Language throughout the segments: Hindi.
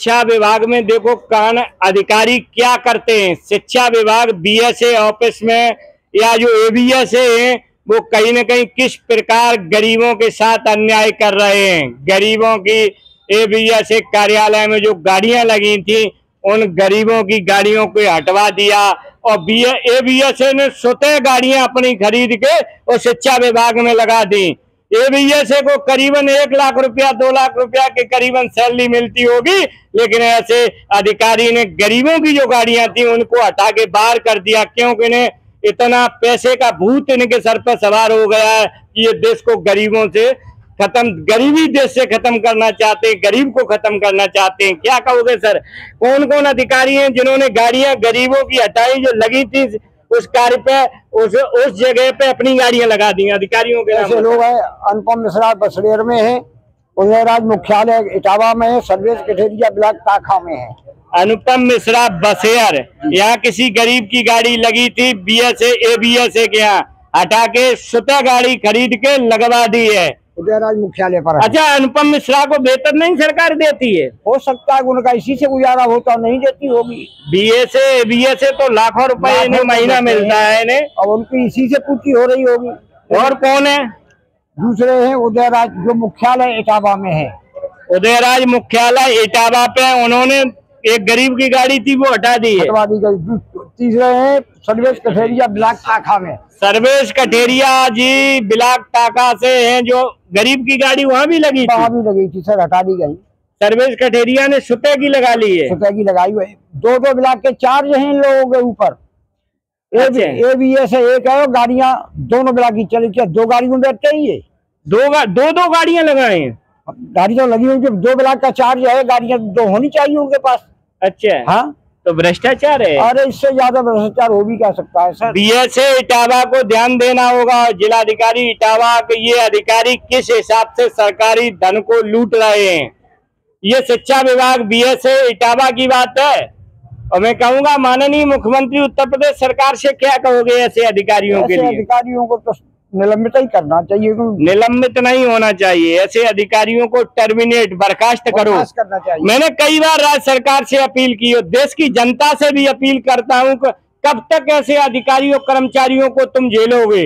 शिक्षा विभाग में देखो कान अधिकारी क्या करते हैं। शिक्षा विभाग बीएसए ऑफिस में या जो एबीएसए है वो कहीं न कहीं किस प्रकार गरीबों के साथ अन्याय कर रहे हैं। गरीबों की एबीएसए कार्यालय में जो गाड़ियां लगी थी उन गरीबों की गाड़ियों को हटवा दिया और एबीएसए ने स्वतः गाड़ियां अपनी खरीद के और शिक्षा विभाग में लगा दी। एबीएसए को करीबन 1 लाख रुपया 2 लाख रुपया के करीबन सैलरी मिलती होगी, लेकिन ऐसे अधिकारी ने गरीबों की जो गाड़ियां थी उनको हटा के बाहर कर दिया, क्योंकि इन्हें इतना पैसे का भूत इनके सर पर सवार हो गया है कि ये देश को गरीबों से खत्म, गरीबी देश से खत्म करना चाहते हैं, गरीब को खत्म करना चाहते हैं। क्या कहोगे सर, कौन कौन अधिकारी हैं जिन्होंने गाड़ियां गरीबों की हटाई, जो लगी थी उस कार्य पे उस जगह पे अपनी गाड़ियां लगा दी अधिकारियों के? ऐसे लोग हैं। अनुपम मिश्रा बसरेर में है, उदयराज मुख्यालय इटावा में है, सर्वेश कठेरिया ब्लॉक ताखा में है। अनुपम मिश्रा बसेर, यहाँ किसी गरीब की गाड़ी लगी थी बीएसए एबीएसए के यहाँ हटा के स्वतः गाड़ी खरीद के लगवा दी है उदयराज मुख्यालय पर। अच्छा, अनुपम मिश्रा को वेतन नहीं सरकार देती है? हो सकता है उनका इसी से गुजारा होता, नहीं देती होगी। बीएसए एबीएसए तो लाखों रुपए इन्हें महीना मिलता है इन्हें, और उनकी इसी से पूर्ति हो रही होगी। और कौन है? दूसरे हैं उदयराज, जो मुख्यालय इटावा में है। उदयराज मुख्यालय इटावा पे उन्होंने एक गरीब की गाड़ी थी वो हटा दी है, हटवा दी गई। तीसरे हैं सर्वेश कठेरिया ब्लॉक ताखा में। सर्वेश कठेरिया जी ब्लॉक ताका से हैं, जो गरीब की गाड़ी वहाँ भी लगी थी? वहाँ भी लगी थी सर, हटा दी गई। सर्वेश कठेरिया ने स्वतः की लगा ली है? स्वतः की लगाई हुई। 2-2 ब्लॉक के चार्ज हैं इन लोगों के ऊपर। एबीएस एक है, गाड़ियां दोनों ब्लॉक की चली, क्या 2 गाड़ियों में बैठते ही है? 2 गाड़ियां लगाए हैं? गाड़ी तो लगी हुई, 2 ब्लॉक का चार्ज है, गाड़ियां 2 होनी चाहिए उनके पास। अच्छा, हाँ, तो भ्रष्टाचार है। अरे इससे ज्यादा भ्रष्टाचार हो भी क्या सकता है सर। बीएसए इटावा को ध्यान देना होगा, जिलाधिकारी इटावा के ये अधिकारी किस हिसाब से सरकारी धन को लूट रहे हैं। ये शिक्षा विभाग बीएसए इटावा की बात है, और मैं कहूंगा माननीय मुख्यमंत्री उत्तर प्रदेश सरकार से क्या कहोगे ऐसे अधिकारियों के लिए? अधिकारियों को तो निलंबित ही करना चाहिए। निलंबित नहीं होना चाहिए, ऐसे अधिकारियों को टर्मिनेट, बर्खास्त करो। करना चाहिए। मैंने कई बार राज्य सरकार से अपील की और देश की जनता से भी अपील करता हूं कि कब तक ऐसे अधिकारियों कर्मचारियों को तुम झेलोगे।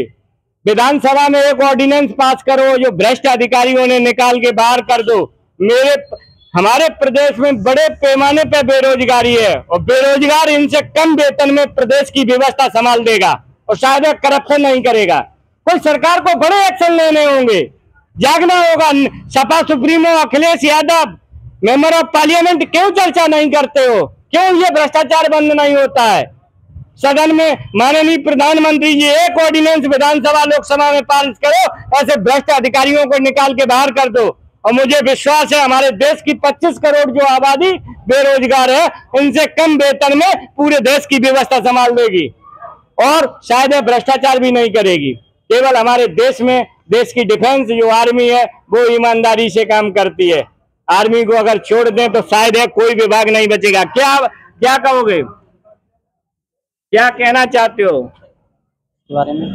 विधानसभा में एक ऑर्डिनेंस पास करो, जो भ्रष्ट अधिकारियों ने निकाल के बाहर कर दो। हमारे प्रदेश में बड़े पैमाने पर बेरोजगारी है, और बेरोजगार इनसे कम वेतन में प्रदेश की व्यवस्था संभाल देगा और शायद करप्शन नहीं करेगा। कोई सरकार को बड़े एक्शन लेने होंगे, जागना होगा। Sapa supremo Akhilesh Yadav, member of parliament, क्यों चर्चा नहीं करते हो? क्यों ये भ्रष्टाचार बंद नहीं होता है? सदन में माननीय प्रधानमंत्री जी एक ऑर्डिनेंस विधानसभा लोकसभा में पारित करो, ऐसे भ्रष्ट अधिकारियों को निकाल के बाहर कर दो। और मुझे विश्वास है हमारे देश की 25 करोड़ जो आबादी बेरोजगार है, उनसे कम वेतन में पूरे देश की व्यवस्था संभाल देगी और शायद भ्रष्टाचार भी नहीं करेगी। केवल हमारे देश में देश की डिफेंस जो आर्मी है वो ईमानदारी से काम करती है। आर्मी को अगर छोड़ दें तो शायद है कोई विभाग नहीं बचेगा। क्या कहोगे, क्या कहना चाहते हो बारे में?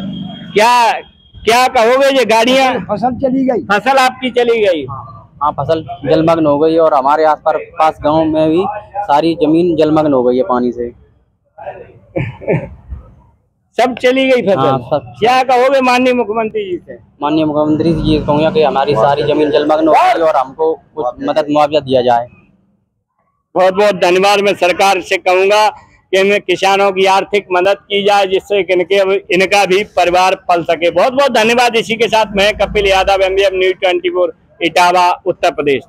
क्या कहोगे? ये गाड़ियां, फसल चली गई, फसल आपकी चली गई? हाँ, फसल जलमग्न हो गई और हमारे आसपास गांव में भी सारी जमीन जलमग्न हो गई है पानी से। सब चली गई फसल? हाँ, सब। क्या कहोगे माननीय मुख्यमंत्री जी से? माननीय मुख्यमंत्री जी कहूँगा कि हमारी सारी जमीन जलमग्न हो गई और हमको कुछ मदद मुआवजा दिया जाए। बहुत बहुत धन्यवाद। मैं सरकार से कहूंगा कि किसानों की आर्थिक मदद की जाए, जिससे इनका भी परिवार पल सके। बहुत बहुत धन्यवाद। इसी के साथ मैं कपिल यादव, MBM न्यूज़ 24 इटावा उत्तर प्रदेश।